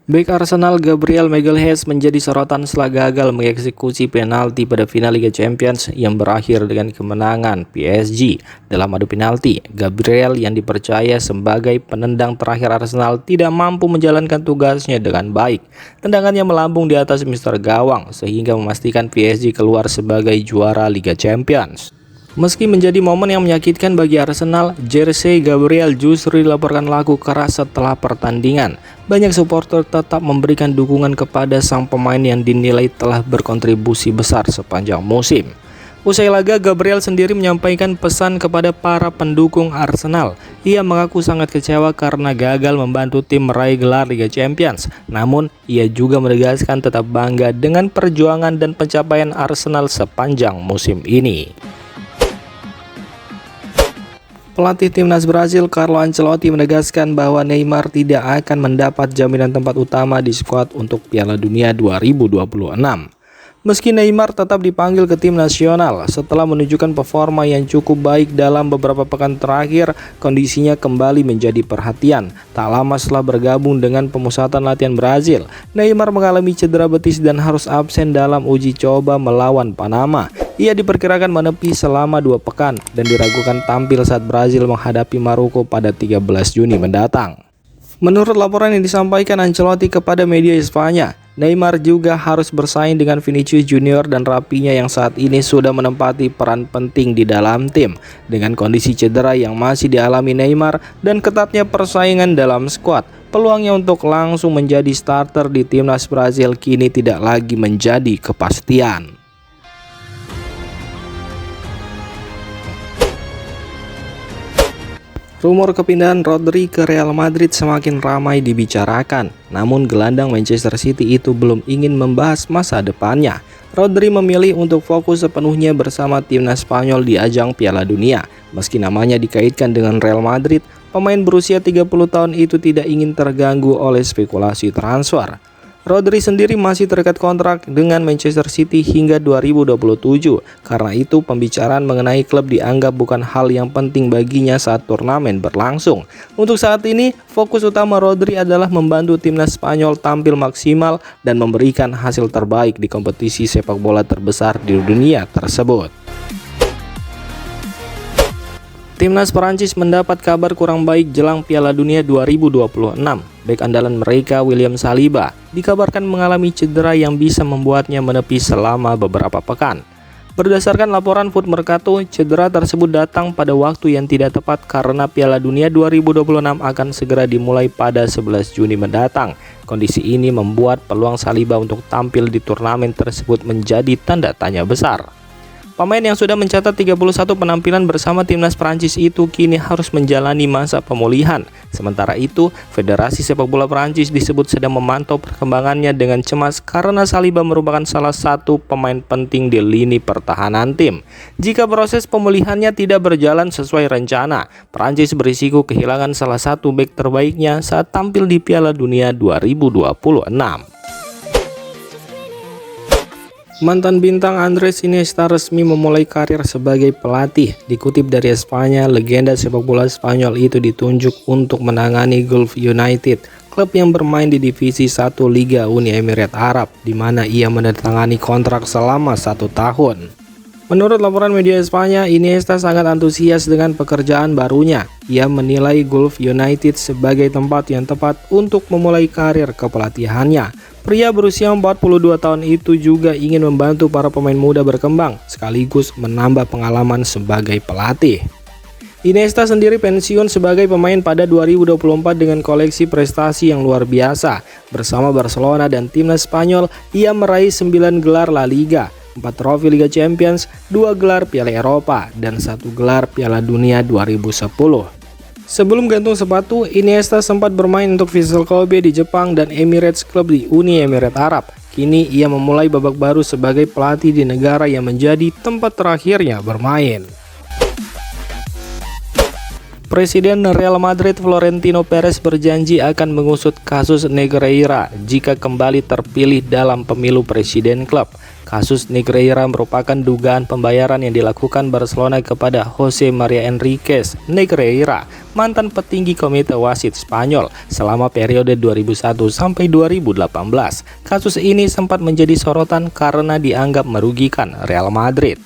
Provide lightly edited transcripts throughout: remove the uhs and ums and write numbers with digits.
Bek Arsenal Gabriel Magalhaes menjadi sorotan setelah gagal mengeksekusi penalti pada final Liga Champions yang berakhir dengan kemenangan PSG dalam adu penalti. Gabriel yang dipercaya sebagai penendang terakhir Arsenal tidak mampu menjalankan tugasnya dengan baik. Tendangannya melambung di atas mister gawang sehingga memastikan PSG keluar sebagai juara Liga Champions. Meski menjadi momen yang menyakitkan bagi Arsenal, jersey Gabriel justru dilaporkan laku keras setelah pertandingan. Banyak supporter tetap memberikan dukungan kepada sang pemain yang dinilai telah berkontribusi besar sepanjang musim. Usai laga, Gabriel sendiri menyampaikan pesan kepada para pendukung Arsenal. Ia mengaku sangat kecewa karena gagal membantu tim meraih gelar Liga Champions. Namun, ia juga menegaskan tetap bangga dengan perjuangan dan pencapaian Arsenal sepanjang musim ini. Pelatih timnas Brazil Carlo Ancelotti menegaskan bahwa Neymar tidak akan mendapat jaminan tempat utama di skuad untuk Piala Dunia 2026. Meski Neymar tetap dipanggil ke tim nasional setelah menunjukkan performa yang cukup baik dalam beberapa pekan terakhir, kondisinya kembali menjadi perhatian. Tak lama setelah bergabung dengan pemusatan latihan Brazil, Neymar mengalami cedera betis dan harus absen dalam uji coba melawan Panama. Ia diperkirakan menepi selama 2 pekan dan diragukan tampil saat Brazil menghadapi Maroko pada 13 Juni mendatang. Menurut laporan yang disampaikan Ancelotti kepada media Spanyol, Neymar juga harus bersaing dengan Vinicius Junior dan Rafinha yang saat ini sudah menempati peran penting di dalam tim. Dengan kondisi cedera yang masih dialami Neymar dan ketatnya persaingan dalam skuad, peluangnya untuk langsung menjadi starter di timnas Brazil kini tidak lagi menjadi kepastian. Rumor kepindahan Rodri ke Real Madrid semakin ramai dibicarakan. Namun gelandang Manchester City itu belum ingin membahas masa depannya. Rodri memilih untuk fokus sepenuhnya bersama timnas Spanyol di ajang Piala Dunia. Meski namanya dikaitkan dengan Real Madrid, pemain berusia 30 tahun itu tidak ingin terganggu oleh spekulasi transfer. Rodri sendiri masih terikat kontrak dengan Manchester City hingga 2027. Karena itu, pembicaraan mengenai klub dianggap bukan hal yang penting baginya saat turnamen berlangsung. Untuk saat ini, fokus utama Rodri adalah membantu timnas Spanyol tampil maksimal dan memberikan hasil terbaik di kompetisi sepak bola terbesar di dunia tersebut. Timnas Perancis mendapat kabar kurang baik jelang Piala Dunia 2026. Bek andalan mereka William Saliba dikabarkan mengalami cedera yang bisa membuatnya menepi selama beberapa pekan. Berdasarkan laporan Foot Mercato, cedera tersebut datang pada waktu yang tidak tepat karena Piala Dunia 2026 akan segera dimulai pada 11 Juni mendatang. Kondisi ini membuat peluang Saliba untuk tampil di turnamen tersebut menjadi tanda tanya besar. Pemain yang sudah mencatat 31 penampilan bersama timnas Prancis itu kini harus menjalani masa pemulihan. Sementara itu, Federasi Sepak Bola Prancis disebut sedang memantau perkembangannya dengan cemas karena Saliba merupakan salah satu pemain penting di lini pertahanan tim. Jika proses pemulihannya tidak berjalan sesuai rencana, Prancis berisiko kehilangan salah satu bek terbaiknya saat tampil di Piala Dunia 2026. Mantan bintang Andres Iniesta resmi memulai karir sebagai pelatih. Dikutip dari Espanya, legenda sepak bola Spanyol itu ditunjuk untuk menangani Gulf United, klub yang bermain di divisi 1 Liga Uni Emirat Arab, di mana ia menandatangani kontrak selama 1 tahun. Menurut laporan media Espanya, Iniesta sangat antusias dengan pekerjaan barunya. Ia menilai Gulf United sebagai tempat yang tepat untuk memulai karir kepelatihannya. Pria berusia 42 tahun itu juga ingin membantu para pemain muda berkembang, sekaligus menambah pengalaman sebagai pelatih. Iniesta sendiri pensiun sebagai pemain pada 2024 dengan koleksi prestasi yang luar biasa. Bersama Barcelona dan timnas Spanyol, ia meraih 9 gelar La Liga, 4 trofi Liga Champions, 2 gelar Piala Eropa, dan 1 gelar Piala Dunia 2010. Sebelum gantung sepatu, Iniesta sempat bermain untuk Vissel Kobe di Jepang dan Emirates Club di Uni Emirat Arab. Kini ia memulai babak baru sebagai pelatih di negara yang menjadi tempat terakhirnya bermain. Presiden Real Madrid Florentino Perez berjanji akan mengusut kasus Negreira jika kembali terpilih dalam pemilu presiden klub. Kasus Negreira merupakan dugaan pembayaran yang dilakukan Barcelona kepada Jose Maria Enriquez Negreira mantan petinggi komite wasit Spanyol selama periode 2001 sampai 2018. Kasus ini sempat menjadi sorotan karena dianggap merugikan Real Madrid.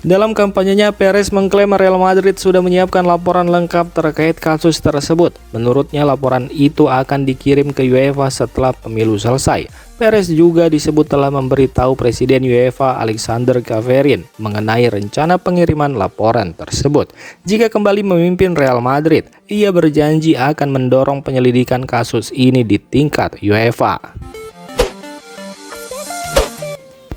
Dalam kampanyenya, Perez mengklaim Real Madrid sudah menyiapkan laporan lengkap terkait kasus tersebut. Menurutnya, laporan itu akan dikirim ke UEFA setelah pemilu selesai. Perez juga disebut telah memberitahu Presiden UEFA Alexander Ceferin mengenai rencana pengiriman laporan tersebut. Jika kembali memimpin Real Madrid, ia berjanji akan mendorong penyelidikan kasus ini di tingkat UEFA.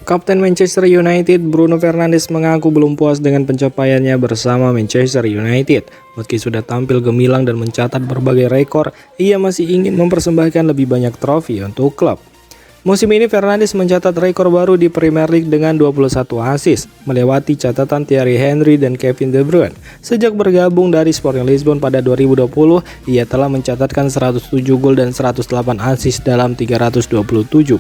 Kapten Manchester United Bruno Fernandes mengaku belum puas dengan pencapaiannya bersama Manchester United. Meski sudah tampil gemilang dan mencatat berbagai rekor, ia masih ingin mempersembahkan lebih banyak trofi untuk klub. Musim ini Fernandes mencatat rekor baru di Premier League dengan 21 assist, melewati catatan Thierry Henry dan Kevin De Bruyne. Sejak bergabung dari Sporting Lisbon pada 2020, ia telah mencatatkan 107 gol dan 108 assist dalam 327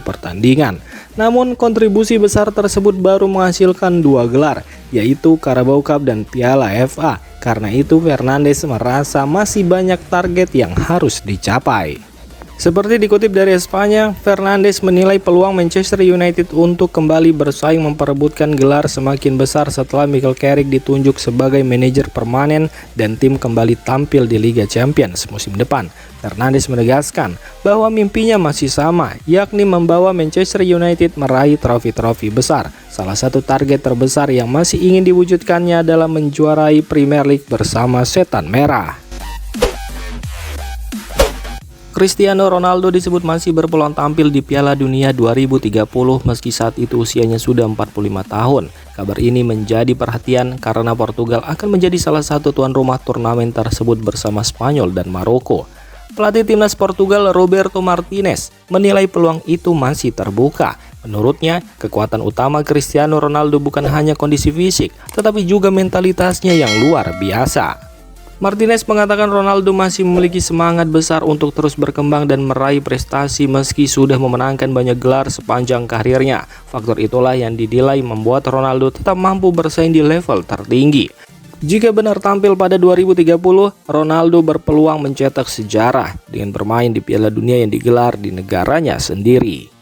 pertandingan. Namun kontribusi besar tersebut baru menghasilkan 2 gelar, yaitu Carabao Cup dan Piala FA. Karena itu Fernandes merasa masih banyak target yang harus dicapai. Seperti dikutip dari Espanya, Fernandes menilai peluang Manchester United untuk kembali bersaing memperebutkan gelar semakin besar setelah Michael Carrick ditunjuk sebagai manajer permanen dan tim kembali tampil di Liga Champions musim depan. Fernandes menegaskan bahwa mimpinya masih sama, yakni membawa Manchester United meraih trofi-trofi besar. Salah satu target terbesar yang masih ingin diwujudkannya adalah menjuarai Premier League bersama Setan Merah. Cristiano Ronaldo disebut masih berpeluang tampil di Piala Dunia 2030 meski saat itu usianya sudah 45 tahun. Kabar ini menjadi perhatian karena Portugal akan menjadi salah satu tuan rumah turnamen tersebut bersama Spanyol dan Maroko. Pelatih timnas Portugal Roberto Martinez menilai peluang itu masih terbuka. Menurutnya, kekuatan utama Cristiano Ronaldo bukan hanya kondisi fisik, tetapi juga mentalitasnya yang luar biasa. Martinez mengatakan Ronaldo masih memiliki semangat besar untuk terus berkembang dan meraih prestasi meski sudah memenangkan banyak gelar sepanjang karirnya. Faktor itulah yang dinilai membuat Ronaldo tetap mampu bersaing di level tertinggi. Jika benar tampil pada 2030, Ronaldo berpeluang mencetak sejarah dengan bermain di Piala Dunia yang digelar di negaranya sendiri.